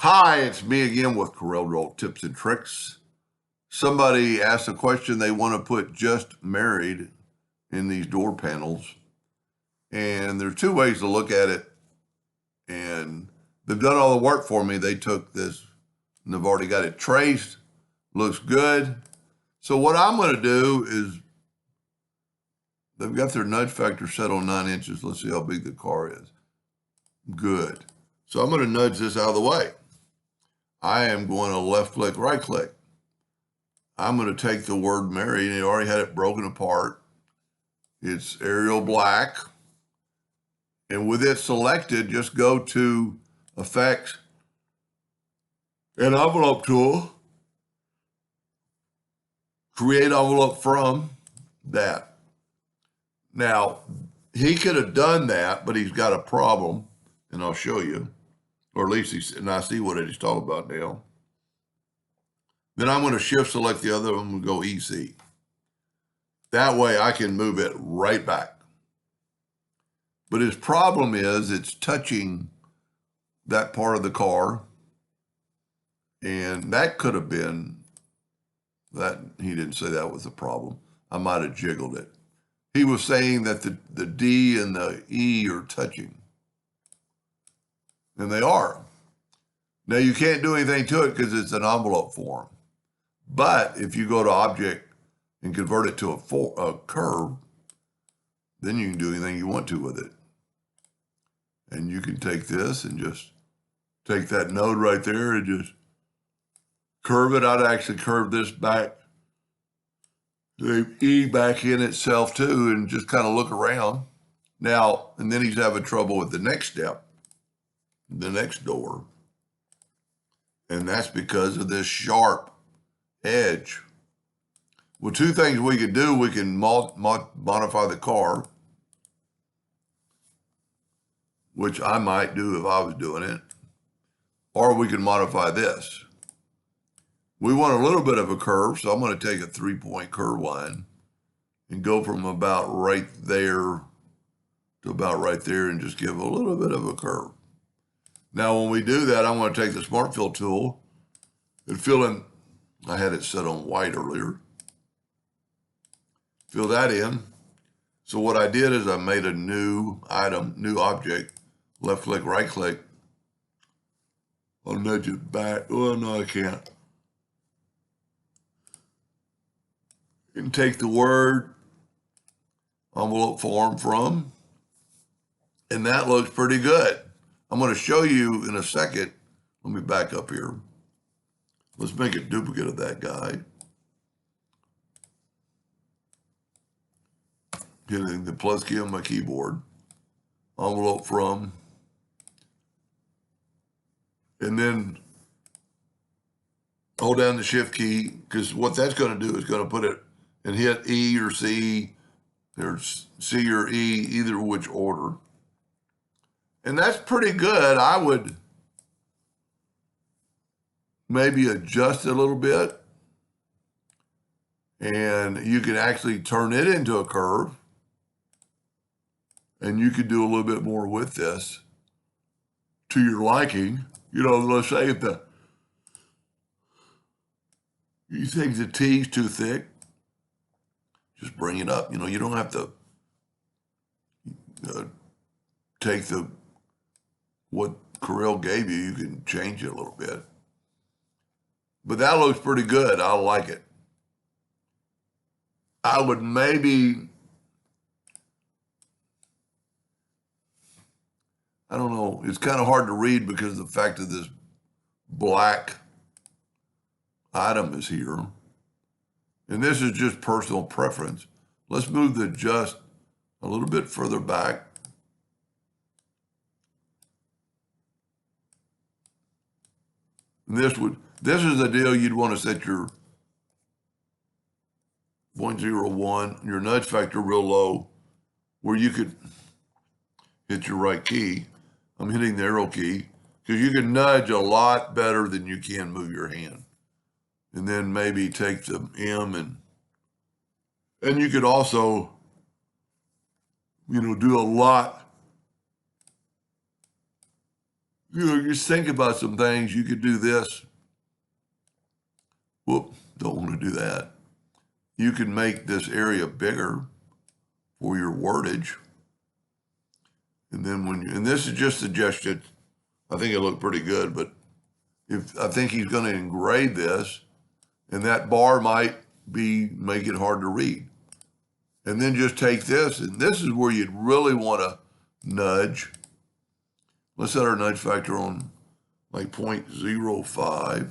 Hi, it's me again with Corel tips and tricks. Somebody asked a question. They want to put just married in these door panels. And there's two ways to look at it. And they've done all the work for me. They took this and they've already got it traced. Looks good. So what I'm going to do is they've got their nudge factor set on 9 inches. Let's see how big the car is. Good. So I'm going to nudge this out of the way. I am going to left click, right click. I'm going to take the word married, and he already had it broken apart. It's Arial black. And with it selected, just go to Effects and Envelope tool. Create envelope from that. Now, he could have done that, but he's got a problem, and I'll show you. Or at least and I see what he's talking about now. Then I'm going to shift select the other one and go EC. That way I can move it right back. But his problem is it's touching that part of the car. And that could have been that. He didn't say that was the problem. I might have jiggled it. He was saying that the D and the E are touching. And they are. Now you can't do anything to it because it's an envelope form. But if you go to Object and convert it to a curve, then you can do anything you want to with it. And you can take this and just take that node right there and just curve it. I'd actually curve this back, the E back in itself too, and just kind of look around. Now, and then he's having trouble with the next step, the next door. And that's because of this sharp edge. Well, two things we can do. We can modify the car, which I might do if I was doing it, or we can modify this. We want a little bit of a curve, so I'm going to take a 3-point curve line and go from about right there to about right there and just give a little bit of a curve. Now, when we do that, I'm going to take the Smart Fill tool and fill in. I had it set on white earlier. Fill that in. So what I did is I made a new item, new object, left click, right click. I'll nudge it back. Oh, no, I can't. And take the word envelope form from, and that looks pretty good. I'm going to show you in a second. Let me back up here. Let's make a duplicate of that guy. Hitting the plus key on my keyboard. Envelope from. And then hold down the shift key, because what that's going to do is going to put it and hit E or C, or C or E, either which order. And that's pretty good. I would maybe adjust it a little bit. And you can actually turn it into a curve. And you could do a little bit more with this to your liking. You know, let's say if you think the T's too thick, just bring it up. You know, you don't have to take what Corel gave you. You can change it a little bit. But that looks pretty good. I like it. I would maybe, I don't know, it's kind of hard to read because of the fact that this black item is here. And this is just personal preference. Let's move the just a little bit further back. And this is the deal you'd want to set your 0.01, your nudge factor real low, where you could hit your right key. I'm hitting the arrow key, because you can nudge a lot better than you can move your hand. And then maybe take the M and you could also, you know, do a lot just think about some things. You could do this. Whoop, don't want to do that. You can make this area bigger for your wordage. And then and this is just suggested, I think it looked pretty good, but if I think he's going to engrave this, and that bar might make it hard to read. And then just take this, and this is where you'd really want to nudge. Let's set our nudge factor on like 0.05.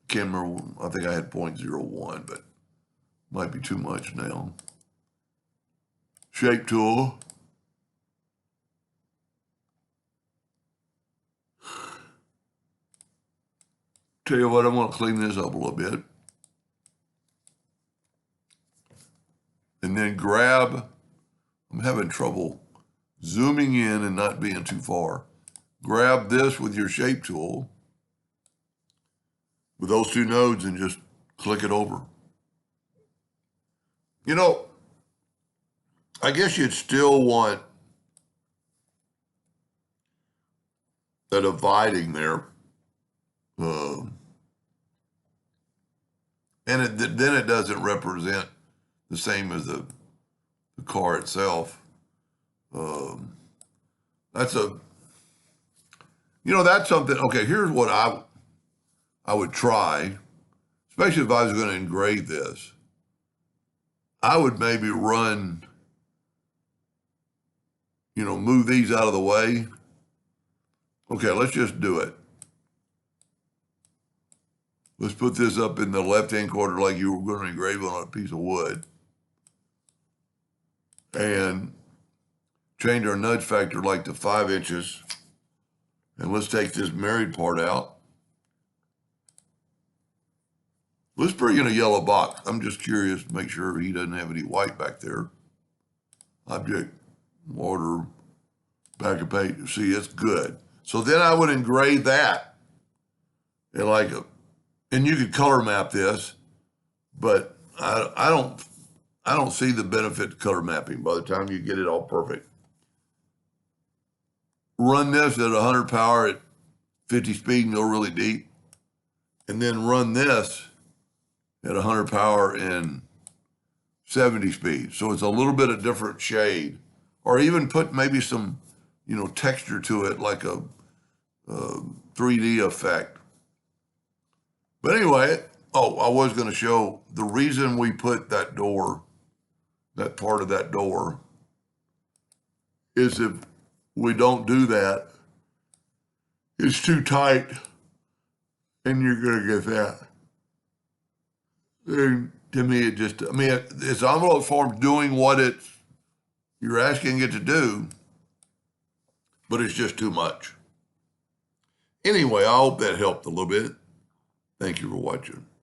Can't remember, I think I had 0.01, but might be too much now. Shape tool. Tell you what, I'm going to clean this up a little bit. And then grab, I'm having trouble zooming in and not being too far. Grab this with your shape tool with those two nodes and just click it over. You know, I guess you'd still want a dividing there. And then it doesn't represent the same as the car itself. That's something. Okay, here's what I would try, especially if I was going to engrave this. I would maybe run, move these out of the way. Okay, let's just do it. Let's put this up in the left-hand corner like you were going to engrave on a piece of wood. And change our nudge factor like to 5 inches. And let's take this married part out. Let's bring in a yellow box. I'm just curious to make sure he doesn't have any white back there. Object, water, back of page. See, it's good. So then I would engrave that. And you could color map this, but I don't see the benefit to color mapping by the time you get it all perfect. Run this at 100 power at 50 speed and go really deep. And then run this at 100 power and 70 speed. So it's a little bit of different shade. Or even put maybe some, texture to it like a 3D effect. But anyway, I was going to show the reason we put that door, that part of that door, is if we don't do that, it's too tight, and you're going to get that. And to me, it's envelope form doing what you're asking it to do, but it's just too much. Anyway, I hope that helped a little bit. Thank you for watching.